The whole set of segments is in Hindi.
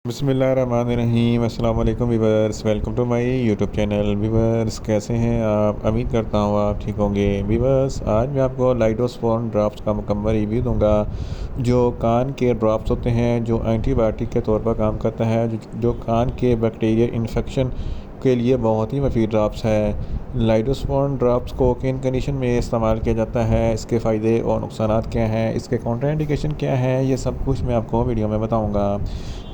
बिस्मिल्लाहिर्रहमानिर्रहीम अस्सलाम वालेकुम viewers, welcome to my YouTube channel. Viewers, कैसे हैं आप? उम्मीद करता हूँ आप ठीक होंगे। वीवर्स, आज मैं आपको लाइडोस्पोन ड्रॉप्स का मुकम्मल रिव्यू दूंगा। जो कान के ड्रॉप्स होते हैं, जो एंटीबायोटिक के तौर पर काम करता है, जो कान के बैक्टीरियल इन्फेक्शन के लिए बहुत ही मुफीद ड्रॉप्स है। लाइडोस्पोन ड्रॉप्स को किन कंडीशन में इस्तेमाल किया जाता है, इसके फ़ायदे और नुकसान क्या हैं, इसके कॉन्ट्राइंडिकेशन क्या है, ये सब कुछ मैं आपको वीडियो में बताऊंगा।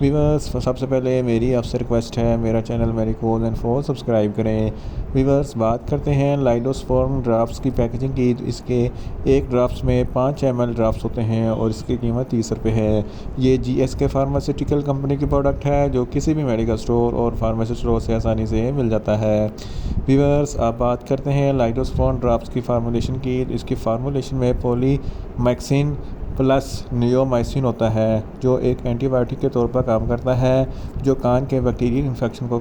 वीवर्स, सबसे पहले मेरी आपसे रिक्वेस्ट है, मेरा channel medicos and four subscribe करें। वीवर्स, बात करते हैं लाइडोस्पोन ड्राफ्ट्स की पैकेजिंग की। तो इसके एक ड्राफ्ट्स में 5 ml ड्राफ्ट्स होते हैं और इसकी कीमत 30 रुपये है। ये GSK फार्मास्यूटिकल कंपनी की प्रोडक्ट है, जो किसी भी मेडिकल स्टोर और फार्मेसी स्टोर से आसानी से मिल जाता है। वीवर्स, आप बात करते हैं लाइडोस्पोन ड्राफ्ट्स की फार्मूलेशन की। तो इसकी फार्मूलेशन में पॉलीमैक्सिन प्लस नियोमाइसिन होता है, जो एक एंटीबायोटिक के तौर पर काम करता है, जो कान के बैक्टीरियल इन्फेक्शन को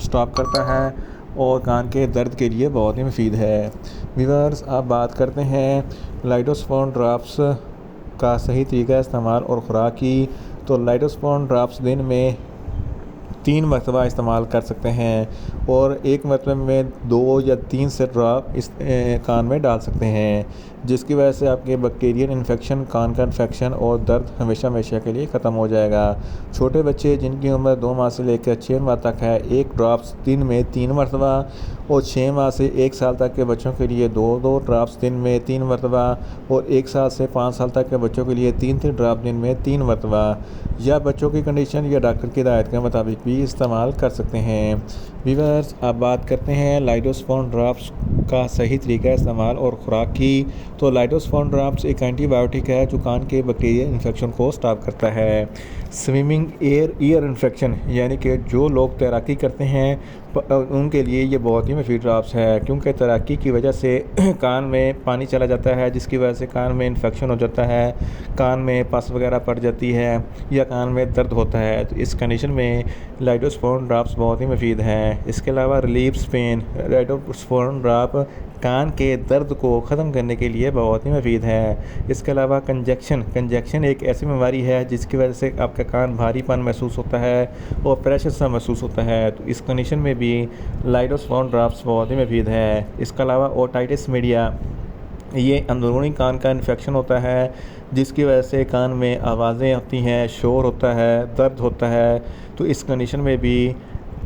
स्टॉप करता है और कान के दर्द के लिए बहुत ही मुफीद है। वीवर्स, आप बात करते हैं लाइडोस्पोन ड्रॉप्स का सही तरीका इस्तेमाल और ख़ुराक की। तो लाइडोस्पोन ड्रॉप्स दिन में 3 मरतबा इस्तेमाल कर सकते हैं और एक मरतबे में 2 या 3 से ड्रॉप इस कान में डाल सकते हैं, जिसकी वजह से आपके बैक्टीरियल इन्फेक्शन, कान का इन्फेक्शन और दर्द हमेशा हमेशा के लिए ख़त्म हो जाएगा। छोटे बच्चे जिनकी उम्र 2 माह से लेकर 6 माह तक है, एक ड्रॉप्स दिन में 3 मरतबा, और 6 माह से 1 साल तक के बच्चों के लिए 2 ड्रॉप्स दिन में 3 मरतबा, और 1 साल से 5 साल तक के बच्चों के लिए 3 ड्रॉप दिन में 3 मरतबा, या बच्चों की कंडीशन या डॉक्टर की हिदायत के मुताबिक भी इस्तेमाल कर सकते हैं। वीवर्स, आप बात करते हैं लाइडोस्पोन ड्रॉप्स का सही तरीका इस्तेमाल और ख़ुराक की। तो लाइडोस्पोन ड्रॉप्स एक एंटीबायोटिक है, जो कान के बैक्टीरियल इन्फेक्शन को स्टॉप करता है। स्विमिंग ईयर इन्फेक्शन, यानी कि जो लोग तैराकी करते हैं उनके लिए ये बहुत ही मुफीद ड्रॉप्स है, क्योंकि तैराकी की वजह से कान में पानी चला जाता है, जिसकी वजह से कान में इन्फेक्शन हो जाता है, कान में पस वगैरह पड़ जाती है या कान में दर्द होता है। तो इस कंडीशन में लाइडोस्पोन ड्रॉप्स बहुत ही मुफीद हैं। इसके अलावा रिलीव्स पेन, लाइडोस्पोन ड्रॉप कान के दर्द को ख़त्म करने के लिए बहुत ही मुफीद है। इसके अलावा कंजक्शन एक ऐसी बीमारी है जिसकी वजह से आपका कान भारीपन महसूस होता है और प्रेशर सा महसूस होता है। तो इस कंडीशन में भी लाइडोस्पोन ड्रॉप्स बहुत ही मुफीद है। इसके अलावा ओटाइटिस मीडिया, ये अंदरूनी कान का इन्फेक्शन होता है, जिसकी वजह से कान में आवाज़ें आती हैं, शोर होता है, दर्द होता है। तो इस कंडीशन में भी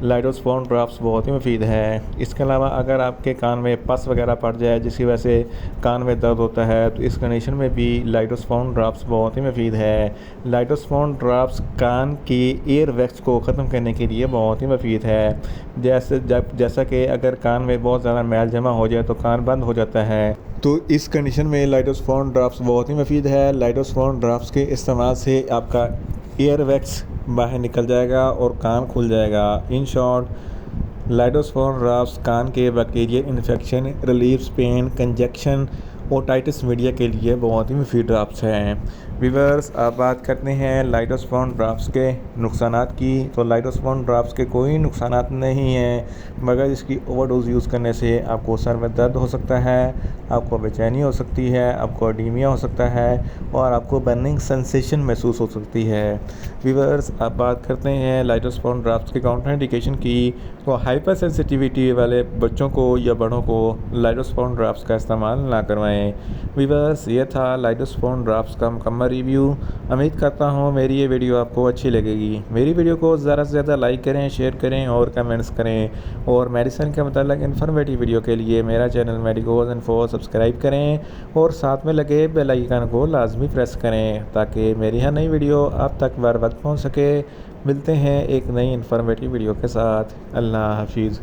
लाइडोस्पोन ड्रॉप्स बहुत ही मुफीद है। इसके अलावा अगर आपके कान में पस वगैरह पड़ जाए, जिसकी वजह से कान में दर्द होता है, तो इस कंडीशन में भी लाइडोस्पोन ड्रॉप्स बहुत ही मुफीद है। लाइडोस्पोन ड्रॉप्स कान की एयर वैक्स को ख़त्म करने के लिए बहुत ही मुफीद है। जैसा कि अगर कान में बहुत ज़्यादा मैल जमा हो जाए तो कान बंद हो जाता है, तो इस कंडीशन में लाइडोस्पोन ड्रॉप्स बहुत ही मुफीद है। लाइडोस्पोन ड्रॉप्स के इस्तेमाल से आपका एयर वैक्स बाहर निकल जाएगा और कान खुल जाएगा। इन शॉर्ट, लाइडोस्पोन ड्रॉप्स कान के bacterial infection, relieves pain, congestion, otitis media के लिए बहुत ही मुफीद ड्रॉप्स हैं। वीवर्स, आप बात करते हैं लाइडोस्पोन ड्रॉप्स के नुकसानात की। तो लाइडोस्पोन ड्रॉप्स के कोई नुकसानात नहीं हैं, मगर इसकी ओवरडोज यूज़ करने से आपको सर में दर्द हो सकता है, आपको बेचैनी हो सकती है, आपको एनीमिया हो सकता है और आपको बर्निंग सेंसेशन महसूस हो सकती है। वीवर्स, आप बात करते हैं लाइडोस्पोन ड्रॉप्स के काउंटरइंडिकेशन की। तो हाइपर सेंसिटिविटी वाले बच्चों को या बड़ों को लाइडोस्पोन ड्रॉप्स का इस्तेमाल ना करवाएं। वीवर्स, ये था लाइडोस्पोन ड्रॉप्स का मुकम्मल रिव्यू। उम्मीद करता हूँ मेरी ये वीडियो आपको अच्छी लगेगी। मेरी वीडियो को ज़्यादा से ज़्यादा लाइक करें, शेयर करें और कमेंट्स करें, और मेडिसिन के मतलब इन्फॉर्मेटिव वीडियो के लिए मेरा channel medicos and four subscribe करें और साथ में लगे बेल आइकन को लाजमी प्रेस करें, ताकि मेरी हर नई वीडियो आप तक बर वक्त पहुँच सके। मिलते हैं एक नई इन्फॉर्मेटिव वीडियो के साथ। अल्लाह हाफिज़।